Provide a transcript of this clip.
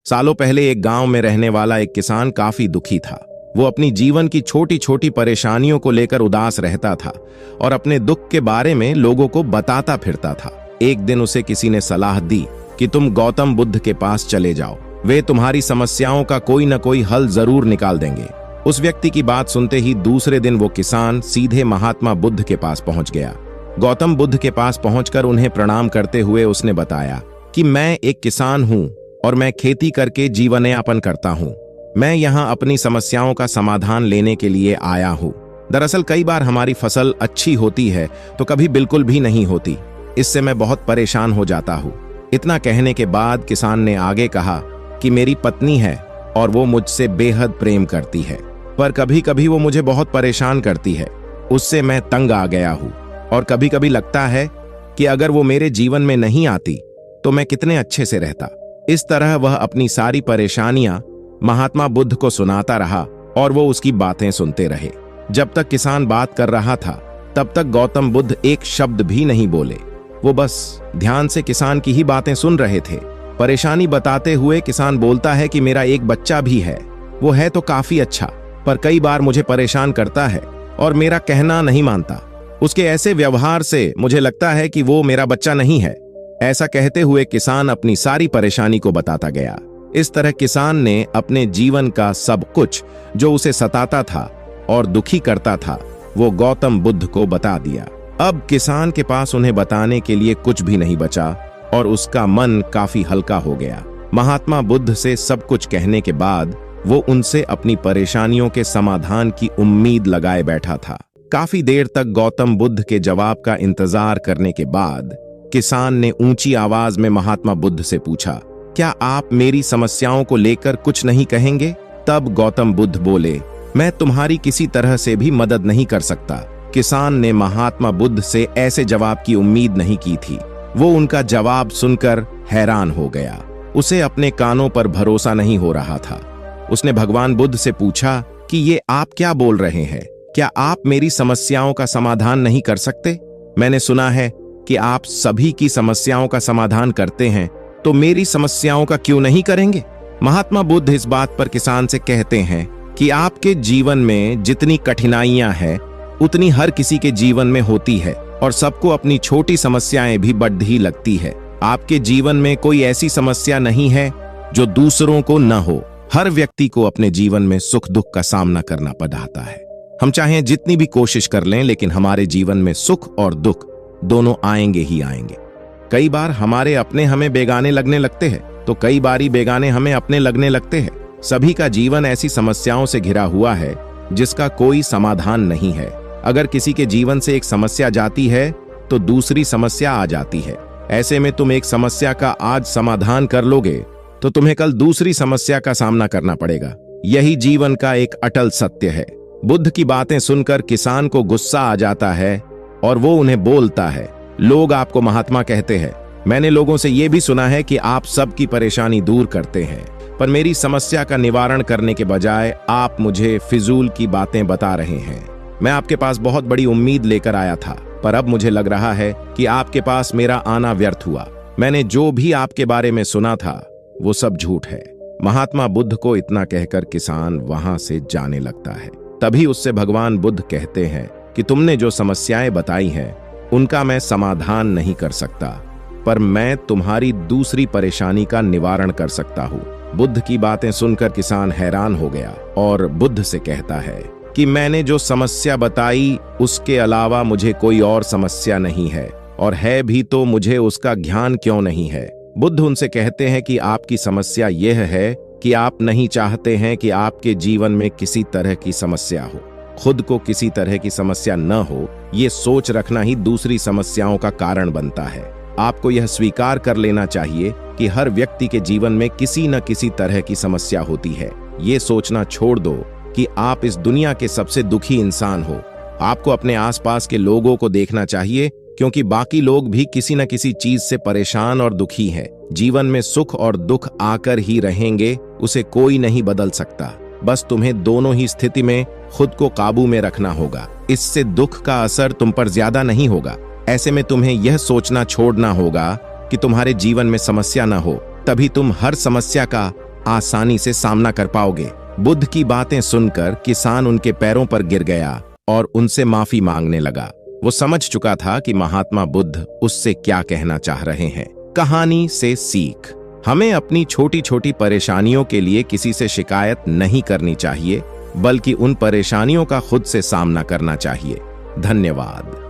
सालों पहले एक गांव में रहने वाला एक किसान काफी दुखी था। वो अपनी जीवन की छोटी छोटी परेशानियों को लेकर उदास रहता था और अपने दुख के बारे में लोगों को बताता फिरता था। एक दिन उसे किसी ने सलाह दी कि तुम गौतम बुद्ध के पास चले जाओ, वे तुम्हारी समस्याओं का कोई न कोई हल जरूर निकाल देंगे। उस व्यक्ति की बात सुनते ही दूसरे दिन वो किसान सीधे महात्मा बुद्ध के पास पहुंच गया। गौतम बुद्ध के पास पहुंचकर उन्हें प्रणाम करते हुए उसने बताया कि मैं एक किसान हूं और मैं खेती करके जीवन यापन करता हूं। मैं यहां अपनी समस्याओं का समाधान लेने के लिए आया हूं। दरअसल कई बार हमारी फसल अच्छी होती है तो कभी बिल्कुल भी नहीं होती। इससे मैं बहुत परेशान हो जाता हूं। इतना कहने के बाद किसान ने आगे कहा कि मेरी पत्नी है और वो मुझसे बेहद प्रेम करती है, पर कभी कभी वो मुझे बहुत परेशान करती है। उससे मैं तंग आ गया हूं और कभी कभी लगता है कि अगर वो मेरे जीवन में नहीं आती तो मैं कितने अच्छे से रहता। इस तरह वह अपनी सारी परेशानियां महात्मा बुद्ध को सुनाता रहा और वो उसकी बातें सुनते रहे। जब तक किसान बात कर रहा था तब तक गौतम बुद्ध एक शब्द भी नहीं बोले। वो बस ध्यान से किसान की ही बातें सुन रहे थे। परेशानी बताते हुए किसान बोलता है कि मेरा एक बच्चा भी है, वो है तो काफी अच्छा, पर कई बार मुझे परेशान करता है और मेरा कहना नहीं मानता। उसके ऐसे व्यवहार से मुझे लगता है कि वो मेरा बच्चा नहीं है। ऐसा कहते हुए किसान अपनी सारी परेशानी को बताता गया। इस तरह किसान ने अपने जीवन का सब कुछ जो उसे सताता था और दुखी करता था वो गौतम बुद्ध को बता दिया। अब किसान के पास उन्हें बताने के लिए कुछ भी नहीं बचा और उसका मन काफी हल्का हो गया। महात्मा बुद्ध से सब कुछ कहने के बाद वो उनसे अपनी परेशानियों के समाधान की उम्मीद लगाए बैठा था। काफी देर तक गौतम बुद्ध के जवाब का इंतजार करने के बाद किसान ने ऊंची आवाज में महात्मा बुद्ध से पूछा, क्या आप मेरी समस्याओं को लेकर कुछ नहीं कहेंगे? तब गौतम बुद्ध बोले, मैं तुम्हारी किसी तरह से भी मदद नहीं कर सकता। किसान ने महात्मा बुद्ध से ऐसे जवाब की उम्मीद नहीं की थी। वो उनका जवाब सुनकर हैरान हो गया। उसे अपने कानों पर भरोसा नहीं हो रहा था। उसने भगवान बुद्ध से पूछा कि ये आप क्या बोल रहे हैं? क्या आप मेरी समस्याओं का समाधान नहीं कर सकते? मैंने सुना है कि आप सभी की समस्याओं का समाधान करते हैं, तो मेरी समस्याओं का क्यों नहीं करेंगे? महात्मा बुद्ध इस बात पर किसान से कहते हैं कि आपके जीवन में जितनी कठिनाइयां हैं उतनी हर किसी के जीवन में होती है और सबको अपनी छोटी समस्याएं भी बढ़ती लगती है। आपके जीवन में कोई ऐसी समस्या नहीं है जो दूसरों को न हो। हर व्यक्ति को अपने जीवन में सुख दुख का सामना करना पड़ता है। हम चाहे जितनी भी कोशिश कर लें, लेकिन हमारे जीवन में सुख और दुख दोनों आएंगे ही आएंगे। कई बार हमारे अपने हमें बेगाने लगने लगते हैं तो कई बारी बेगाने हमें अपने लगने लगते हैं। सभी का जीवन ऐसी समस्याओं से घिरा हुआ है जिसका कोई समाधान नहीं है। अगर किसी के जीवन से एक समस्या जाती है तो दूसरी समस्या आ जाती है। ऐसे में तुम एक समस्या का आज समाधान कर लोगे तो तुम्हें कल दूसरी समस्या का सामना करना पड़ेगा। यही जीवन का एक अटल सत्य है। बुद्ध की बातें सुनकर किसान को गुस्सा आ जाता है और वो उन्हें बोलता है, लोग आपको महात्मा कहते हैं। मैंने लोगों से ये भी सुना है कि आप सबकी परेशानी दूर करते हैं, पर मेरी समस्या का निवारण करने के बजाय आप मुझे फिजूल की बातें बता रहे हैं। मैं आपके पास बहुत बड़ी उम्मीद लेकर आया था, पर अब मुझे लग रहा है कि आपके पास मेरा आना व्यर्थ हुआ। मैंने जो भी आपके बारे में सुना था वो सब झूठ है। महात्मा बुद्ध को इतना कहकर किसान वहां से जाने लगता है। तभी उससे भगवान बुद्ध कहते हैं कि तुमने जो समस्याएं बताई हैं उनका मैं समाधान नहीं कर सकता, पर मैं तुम्हारी दूसरी परेशानी का निवारण कर सकता हूँ। बुद्ध की बातें सुनकर किसान हैरान हो गया और बुद्ध से कहता है कि मैंने जो समस्या बताई उसके अलावा मुझे कोई और समस्या नहीं है, और है भी तो मुझे उसका ज्ञान क्यों नहीं है। बुद्ध उनसे कहते हैं कि आपकी समस्या यह है कि आप नहीं चाहते हैं कि आपके जीवन में किसी तरह की समस्या हो। खुद को किसी तरह की समस्या न हो, ये सोच रखना ही दूसरी समस्याओं का कारण बनता है। आपको यह स्वीकार कर लेना चाहिए कि हर व्यक्ति के जीवन में किसी न किसी तरह की समस्या होती है। ये सोचना छोड़ दो कि आप इस दुनिया के सबसे दुखी इंसान हो। आपको अपने आसपास के लोगों को देखना चाहिए, क्योंकि बाकी लोग भी किसी न किसी चीज से परेशान और दुखी है। जीवन में सुख और दुख आकर ही रहेंगे, उसे कोई नहीं बदल सकता। बस तुम्हें दोनों ही स्थिति में खुद को काबू में रखना होगा। इससे दुख का असर तुम पर ज्यादा नहीं होगा। ऐसे में तुम्हें यह सोचना छोड़ना होगा कि तुम्हारे जीवन में समस्या न हो, तभी तुम हर समस्या का आसानी से सामना कर पाओगे। बुद्ध की बातें सुनकर किसान उनके पैरों पर गिर गया और उनसे माफी मांगने लगा। वो समझ चुका था कि महात्मा बुद्ध उससे क्या कहना चाह रहे हैं। कहानी से सीख, हमें अपनी छोटी छोटी परेशानियों के लिए किसी से शिकायत नहीं करनी चाहिए, बल्कि उन परेशानियों का खुद से सामना करना चाहिए। धन्यवाद।